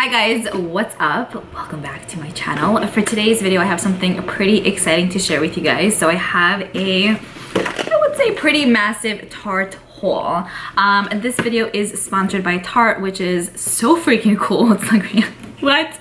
Hi guys, what's up? Welcome back to my channel. For today's video, I have something pretty exciting to share with you guys. So I have I would say pretty massive Tarte haul. And this video is sponsored by Tarte, which is so freaking cool. It's like, what?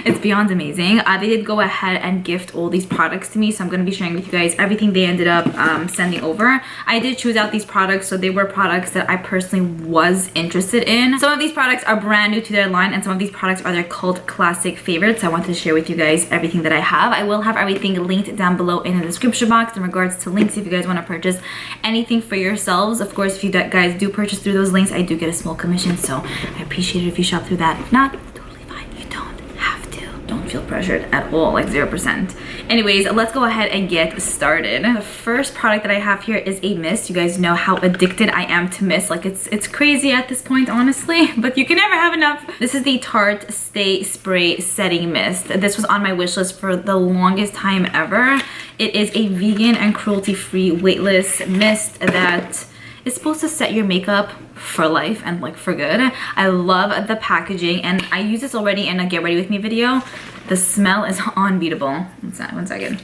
It's beyond amazing. They did go ahead and gift all these products to me, so I'm going to be sharing with you guys everything they ended up sending over. I did choose out these products, so they were products that I personally was interested in. Some of these products are brand new to their line, and some of these products are their cult classic favorites. I wanted to share with you guys everything that I have. I will have everything linked down below in the description box in regards to links if you guys want to purchase anything for yourselves. Of course, if you guys do purchase through those links, I do get a small commission, so I appreciate it if you shop through that. If not, don't feel pressured at all, like 0%. Anyways, let's go ahead and get started. The first product that I have here is a mist. You guys know how addicted I am to mist. Like it's crazy at this point, honestly, but you can never have enough. This is the Tarte Stay Spray Setting Mist. This was on my wish list for the longest time ever. It is a vegan and cruelty-free weightless mist that is supposed to set your makeup for life and like for good. I love the packaging, and I use this already in a get ready with me video. The smell is unbeatable. One second.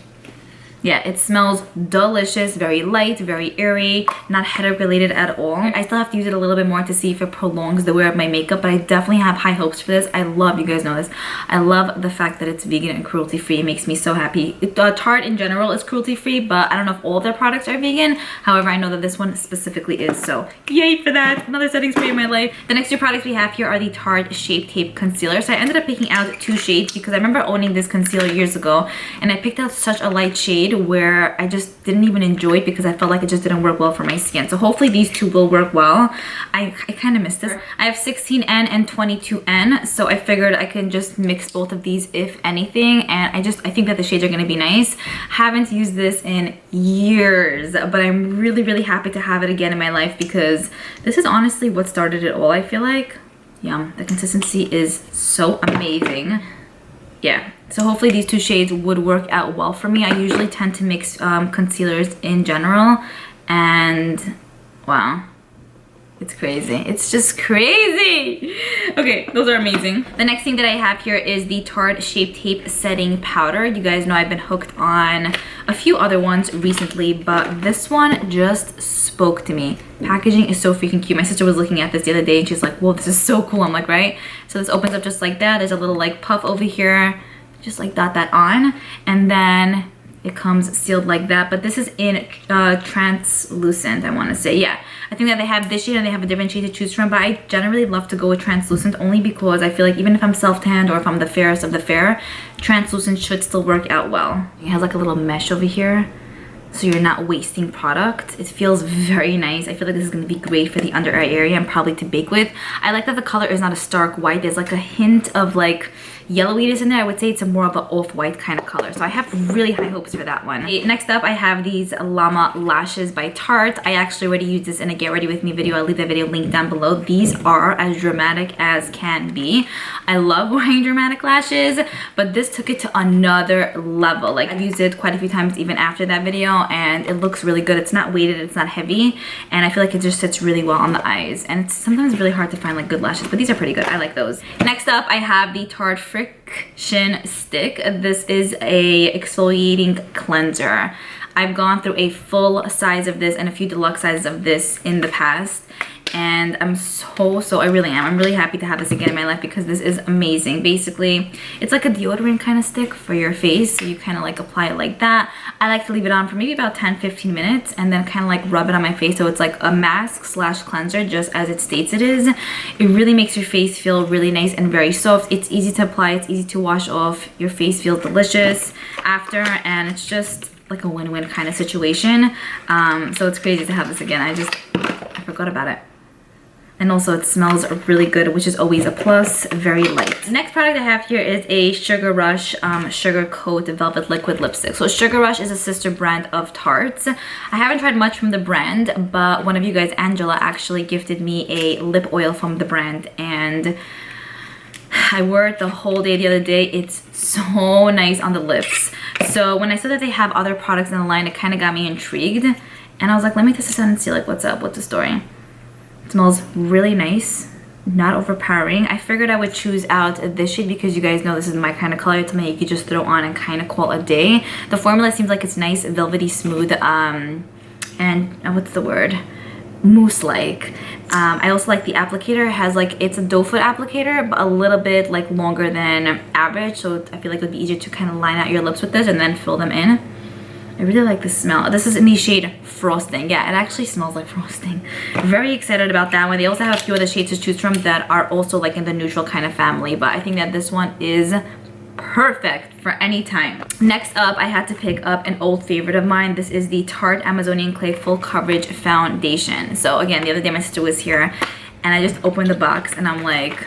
Yeah, it smells delicious, very light, very airy, not headache related at all. I still have to use it a little bit more to see if it prolongs the wear of my makeup, but I definitely have high hopes for this. I love, you guys know this, I love the fact that it's vegan and cruelty free. It makes me so happy. Tarte in general is cruelty free, but I don't know if all of their products are vegan. However, I know that this one specifically is, so yay for that. Another setting spray in my life. The next two products we have here are the Tarte Shape Tape Concealer. So I ended up picking out two shades because I remember owning this concealer years ago, and I picked out such a light shade where I just didn't even enjoy it because I felt like it just didn't work well for my skin. So hopefully these two will work well. I kind of missed this. I have 16N and 22N, so I figured I can just mix both of these if anything, and I think that the shades are going to be nice. Haven't used this in years, but I'm really happy to have it again in my life because this is honestly what started it all, I feel like. Yum. The consistency is so amazing. Yeah, so hopefully these two shades would work out well for me. I usually tend to mix concealers in general, and wow, it's crazy. It's just crazy. Okay, those are amazing. The next thing that I have here is the Tarte Shape Tape Setting Powder. You guys know I've been hooked on a few other ones recently, but this one just spoke to me. Packaging is so freaking cute. My sister was looking at this the other day and she's like, whoa, this is so cool. I'm like, right? So this opens up just like that. There's a little like puff over here. Just like dot that on. And then it comes sealed like that. But this is in translucent, I want to say. Yeah, I think that they have this shade and they have a different shade to choose from. But I generally love to go with translucent only because I feel like even if I'm self-tanned or if I'm the fairest of the fair, translucent should still work out well. It has like a little mesh over here, so you're not wasting product. It feels very nice. I feel like this is going to be great for the under eye area and probably to bake with. I like that the color is not a stark white. There's like a hint of like yellowiness in there. I would say it's a more of an off-white kind of color, so I have really high hopes for that one. Next up, I have these Llama Lashes by Tarte. I actually already used this in a get ready with me video. I'll leave that video linked down below. These are as dramatic as can be. I love wearing dramatic lashes, but this took it to another level. Like, I've used it quite a few times even after that video, and it looks really good. It's not weighted, it's not heavy, and I feel like it just sits really well on the eyes. And it's sometimes really hard to find like good lashes, but these are pretty good. I like those. Next up, I have the Tarte Friction Stick. This is a exfoliating cleanser. I've gone through a full size of this and a few deluxe sizes of this in the past, and I'm I'm really happy to have this again in my life because this is amazing. Basically, it's like a deodorant kind of stick for your face, so you kind of like apply it like that. I like to leave it on for maybe about 10-15 minutes and then kind of like rub it on my face, so it's like a mask slash cleanser, just as it states it is. It really makes your face feel really nice and very soft. It's easy to apply, it's easy to wash off. Your face feels delicious after, and it's just like a win-win kind of situation. So it's crazy to have this again. I forgot about it. And also it smells really good, which is always a plus. Very light. The next product I have here is a Sugar Rush Sugar Coat Velvet Liquid Lipstick. So Sugar Rush is a sister brand of Tarte. I haven't tried much from the brand, but one of you guys, Angela, actually gifted me a lip oil from the brand, and I wore it the whole day the other day. It's so nice on the lips. So when I saw that they have other products in the line, it kind of got me intrigued, and I was like, let me test this out and see like what's up, what's the story. It smells really nice, not overpowering. I figured I would choose out this shade because you guys know this is my kind of color. It's something you could just throw on and kind of call a day. The formula seems like it's nice, velvety smooth, and what's the word? Mousse-like. I also like the applicator. It has like, it's a doe foot applicator, but a little bit like longer than average. So I feel like it would be easier to kind of line out your lips with this and then fill them in. I really like the smell. This is in the shade Frosting. Yeah, it actually smells like frosting. Very excited about that one. They also have a few other shades to choose from that are also like in the neutral kind of family, but I think that this one is perfect for any time. Next up, I had to pick up an old favorite of mine. This is the Tarte Amazonian Clay Full Coverage Foundation. So again, the other day my sister was here and I just opened the box and I'm like,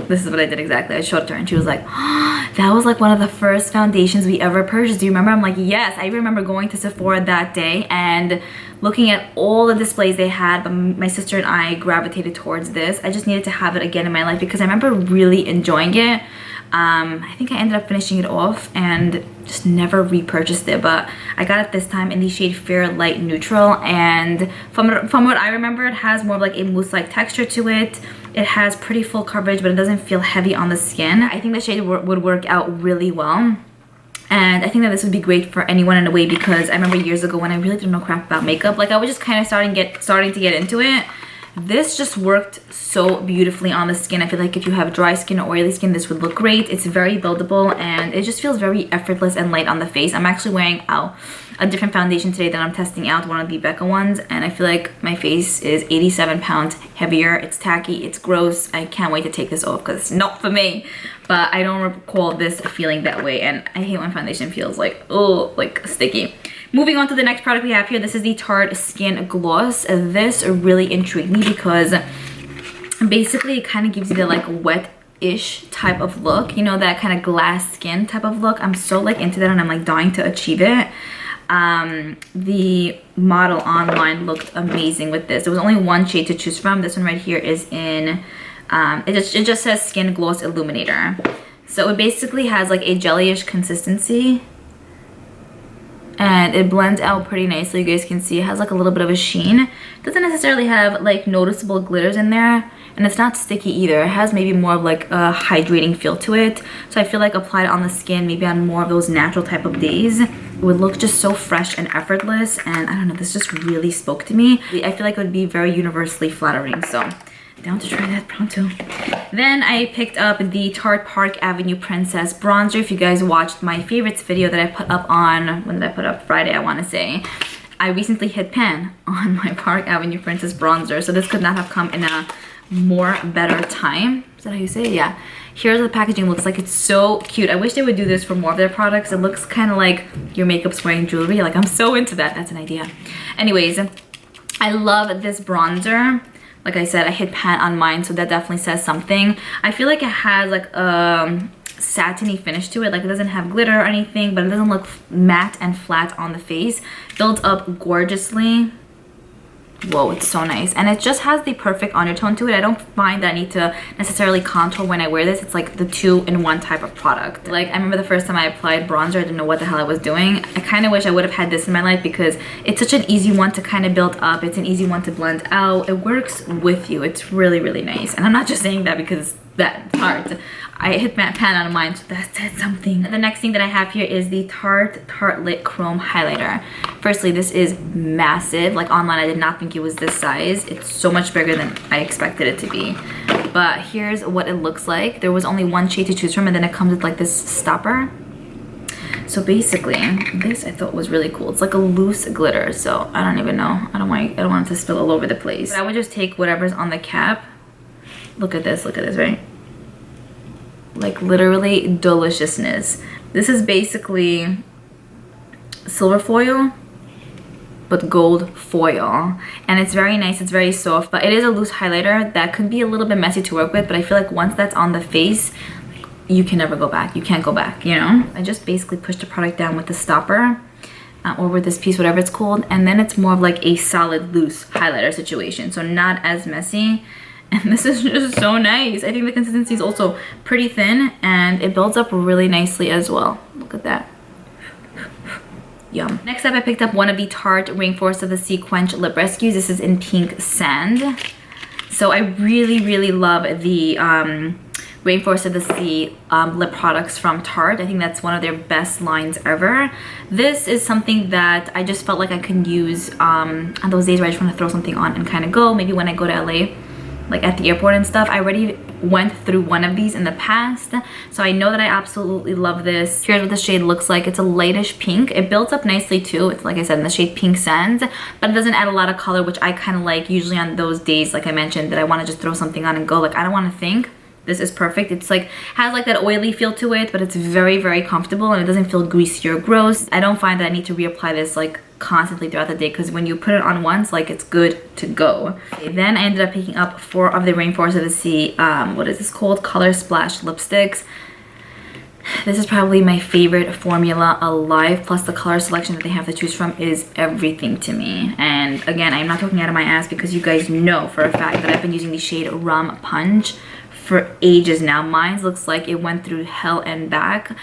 this is what I did exactly. I showed it to her and she was like, oh, that was like one of the first foundations we ever purchased. Do you remember? I'm like, yes. I remember going to Sephora that day and looking at all the displays they had, but my sister and I gravitated towards this. I just needed to have it again in my life because I remember really enjoying it. I think I ended up finishing it off and just never repurchased it, but I got it this time in the shade Fair Light Neutral, and from what I remember, it has more of like a mousse-like texture to it. It has pretty full coverage, but it doesn't feel heavy on the skin. I think the shade would work out really well. And I think that this would be great for anyone in a way because I remember years ago when I really didn't know crap about makeup, like I was just kind of starting to get into it. This just worked so beautifully on the skin. I feel like if you have dry skin or oily skin, this would look great. It's very buildable and it just feels very effortless and light on the face. I'm actually wearing a different foundation today that I'm testing out, one of the Becca ones, and I feel like my face is 87 pounds heavier. It's tacky, it's gross. I can't wait to take this off because it's not for me. But I don't recall this feeling that way, and I hate when foundation feels like, oh, like sticky. Moving on to the next product we have here, this is the Tarte Skin Gloss. This really intrigued me because basically it kind of gives you the like wet-ish type of look, you know, that kind of glass skin type of look. I'm so like into that and I'm like dying to achieve it. The model online looked amazing with this. There was only one shade to choose from. This one right here is in, it just says Skin Gloss Illuminator. So it basically has like a jelly-ish consistency. And it blends out pretty nicely. You guys can see it has like a little bit of a sheen. It doesn't necessarily have like noticeable glitters in there, and it's not sticky either. It has maybe more of like a hydrating feel to it. So I feel like applied on the skin, maybe on more of those natural type of days, it would look just so fresh and effortless. And I don't know, this just really spoke to me. I feel like it would be very universally flattering. So down to try that pronto. Then I picked up the Tarte Park Avenue Princess Bronzer. If you guys watched my favorites video that I put up on, when did I put up? Friday, I want to say. I recently hit pan on my Park Avenue Princess Bronzer, so this could not have come in a more better time. Is that how you say it? Yeah. Here's what the packaging looks like. It's so cute. I wish they would do this for more of their products. It looks kind of like your makeup's wearing jewelry. Like, I'm so into that. That's an idea. Anyways, I love this bronzer. Like I said, I hit pan on mine, so that definitely says something. I feel like it has like a satiny finish to it. Like it doesn't have glitter or anything, but it doesn't look matte and flat on the face. Builds up gorgeously. Whoa, it's so nice. And it just has the perfect undertone to it. I don't find that I need to necessarily contour when I wear this. It's like the two-in-one type of product. Like I remember the first time I applied bronzer, I didn't know what the hell I was doing. I kind of wish I would have had this in my life because it's such an easy one to kind of build up. It's an easy one to blend out. It works with you. It's really, really nice. And I'm not just saying that because that's hard. I hit pan on mine, so that said something. The next thing that I have here is the Tarte Lit Chrome Highlighter. Firstly, this is massive. Like online, I did not think it was this size. It's so much bigger than I expected it to be. But here's what it looks like. There was only one shade to choose from, and then it comes with like this stopper. So basically, this I thought was really cool. It's like a loose glitter, so I don't even know. I don't want it to spill all over the place. But I would just take whatever's on the cap. Look at this, right? Like literally deliciousness. This is basically silver foil, but gold foil. And it's very nice, it's very soft, but it is a loose highlighter that could be a little bit messy to work with, but I feel like once that's on the face, you can never go back. You can't go back, you know? I just basically pushed the product down with the stopper or with this piece, whatever it's called, and then it's more of like a solid loose highlighter situation, so not as messy. And this is just so nice. I think the consistency is also pretty thin and it builds up really nicely as well. Look at that. Yum. Next up, I picked up one of the Tarte Rainforest of the Sea Quench Lip Rescues. This is in Pink Sand. So I really love the Rainforest of the Sea lip products from Tarte. I think that's one of their best lines ever. This is something that I just felt like I could use on those days where I just want to throw something on and kind of go. Maybe when I go to LA, like at the airport and stuff. I already went through one of these in the past, so I know that I absolutely love this. Here's what the shade looks like. It's a lightish pink. It builds up nicely too. It's, like I said, in the shade Pink Sands, but it doesn't add a lot of color, which I kind of like usually on those days, like I mentioned, that I want to just throw something on and go. Like, I don't want to think. This is perfect. It's like, has like that oily feel to it, but it's very comfortable and it doesn't feel greasy or gross. I don't find that I need to reapply this like constantly throughout the day, because when you put it on once, like, it's good to go. Okay, then I ended up picking up 4 of the Rainforest of the Sea, what is this called? Color Splash lipsticks. This is probably my favorite formula alive, plus the color selection that they have to choose from is everything to me. And again, I'm not talking out of my ass, because you guys know for a fact that I've been using the shade Rum Punch for ages now. Mine looks like it went through hell and back.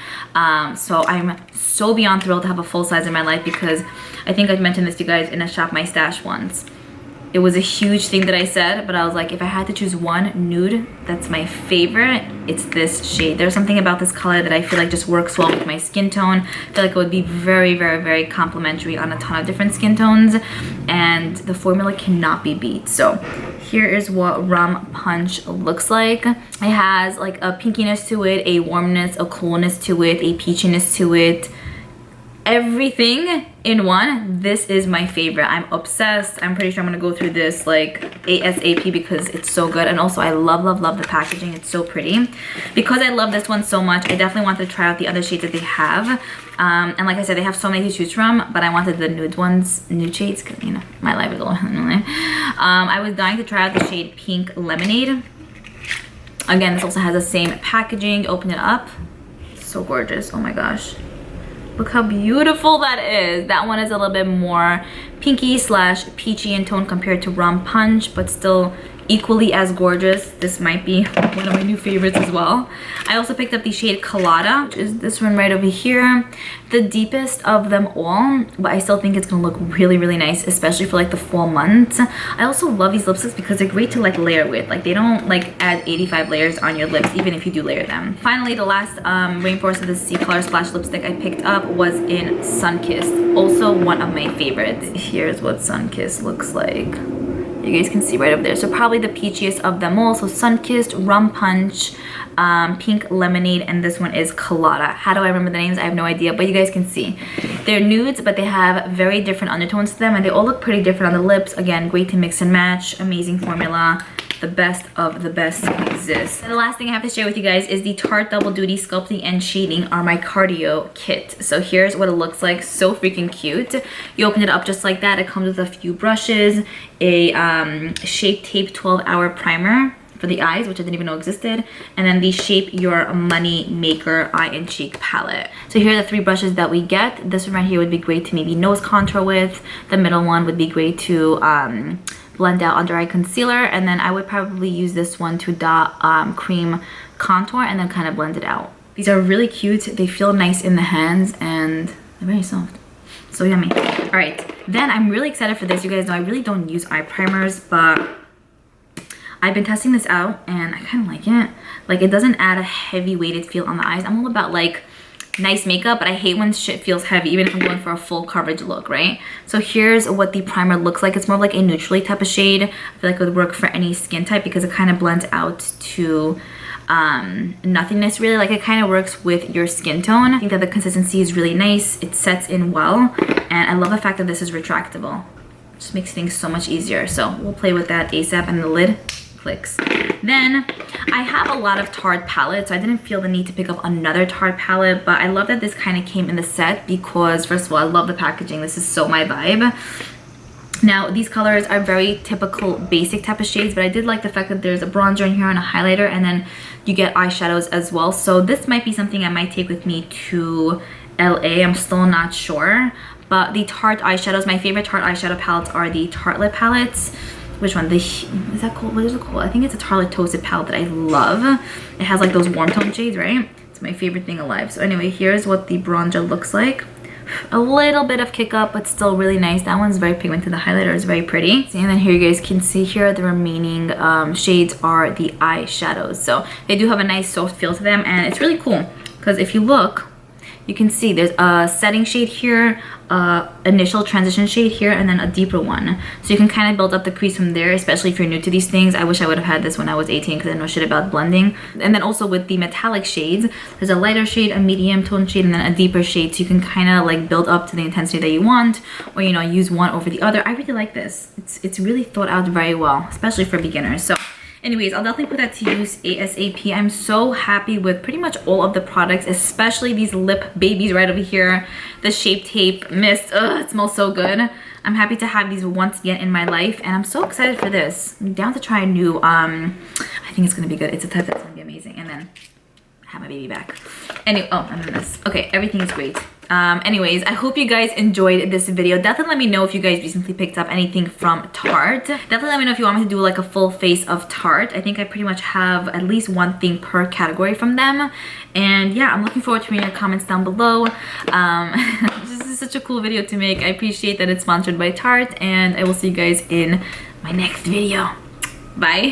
So I'm so beyond thrilled to have a full size in my life, because I think I've mentioned this to you guys in a Shop My Stash once. It was a huge thing that I said, but I was like, if I had to choose one nude that's my favorite, it's this shade. There's something about this color that I feel like just works well with my skin tone. I feel like it would be very complimentary on a ton of different skin tones, and the formula cannot be beat. So here is what Rum Punch looks like. It has like a pinkiness to it, a warmness, a coolness to it, a peachiness to it. Everything in one. This is my favorite. I'm obsessed. I'm pretty sure I'm gonna go through this like ASAP because it's so good. And also I love the packaging. It's so pretty. Because I love this one so much, I definitely wanted to try out the other shades that they have. And like I said, they have so many to choose from, but I wanted the nude ones, nude shades, because you know my life is all I was dying to try out the shade Pink Lemonade. Again, this also has the same packaging. Open it up. So gorgeous. Oh my gosh. Look how beautiful that is. That one is a little bit more pinky slash peachy in tone compared to Rum Punch, but still equally as gorgeous. This might be one of my new favorites as well. I also picked up the shade Colada, which is this one right over here. The deepest of them all, but I still think it's gonna look really nice, especially for like the fall months. I also love these lipsticks because they're great to like layer with. Like they don't like add 85 layers on your lips, even if you do layer them. Finally, the last Rainforest of the Sea Color Splash lipstick I picked up was in Sunkissed, also one of my favorites. Here's what Sunkissed looks like. You guys can see right over there. So probably the peachiest of them all. So Sunkissed, Rum Punch, Pink Lemonade, and this one is Colada. How do I remember the names? I have no idea, but you guys can see. They're nudes, but they have very different undertones to them, and they all look pretty different on the lips. Again, great to mix and match. Amazing formula. The best of the best exists. And the last thing I have to share with you guys is the Tarte Double Duty Sculpting and Shading Are My Cardio Kit. So here's what it looks like. So freaking cute. You open it up just like that. It comes with a few brushes, a Shape Tape 12-hour primer for the eyes, which I didn't even know existed, and then the Shape Your Money Maker Eye and Cheek palette. So here are the 3 brushes that we get. This one right here would be great to maybe nose contour with. The middle one would be great to blend out under eye concealer, and then I would probably use this one to dot cream contour and then kind of blend it out. These are really cute. They feel nice in the hands and they're very soft. So yummy. All right, then I'm really excited for this. You guys know I really don't use eye primers, but I've been testing this out and I kind of like it. Like it doesn't add a heavy weighted feel on the eyes. I'm all about like nice makeup, but I hate when shit feels heavy, even if I'm going for a full coverage look, right? So here's what the primer looks like. It's more of like a neutrally type of shade. I feel like it would work for any skin type because it kind of blends out to nothingness really. Like it kind of works with your skin tone. I think that the consistency is really nice. It sets in well, and I love the fact that this is retractable. It just makes things so much easier. So we'll play with that ASAP, and the lid clicks. Then I have a lot of Tarte palettes, so I didn't feel the need to pick up another Tarte palette, but I love that this kind of came in the set because first of all, I love the packaging. This is so my vibe. Now these colors are very typical basic type of shades, but I did like the fact that there's a bronzer in here and a highlighter, and then you get eyeshadows as well. So this might be something I might take with me to LA. I'm still not sure, but the Tarte eyeshadows, my favorite Tarte eyeshadow palettes are the Tartelette palettes. Which one? Is that called? What is it called? I think it's a Tartelette Toasted palette that I love. It has like those warm tone shades, right? It's my favorite thing alive. So anyway, here's what the bronzer looks like. a little bit of kick up, but still really nice. That one's very pigmented. The highlighter is very pretty. And then here you guys can see here the remaining shades are the eyeshadows. So they do have a nice soft feel to them, and it's really cool because if you look, you can see there's a setting shade here, initial transition shade here, and then a deeper one. So you can kind of build up the crease from there, especially if you're new to these things. I wish I would have had this when I was 18 because I know shit about blending. And then also with the metallic shades, there's a lighter shade, a medium tone shade, and then a deeper shade. So you can kind of like build up to the intensity that you want, or you know, use one over the other. I really like this. It's really thought out very well, especially for beginners. So anyways, I'll definitely put that to use ASAP. I'm so happy with pretty much all of the products, especially these lip babies right over here. The Shape Tape Mist, it smells so good. I'm happy to have these once again in my life, and I'm so excited for this. I'm down to try a new, I think it's gonna be good. It's a type that's gonna be amazing. And then have my baby back. Anyway, oh, and then this. Okay, everything is great. Anyways, I hope you guys enjoyed this video. Definitely let me know if you guys recently picked up anything from Tarte. Definitely let me know if you want me to do like a full face of Tarte. I think I pretty much have at least one thing per category from them. And yeah, I'm looking forward to reading your comments down below. This is such a cool video to make. I appreciate that it's sponsored by Tarte, and I will see you guys in my next video. Bye.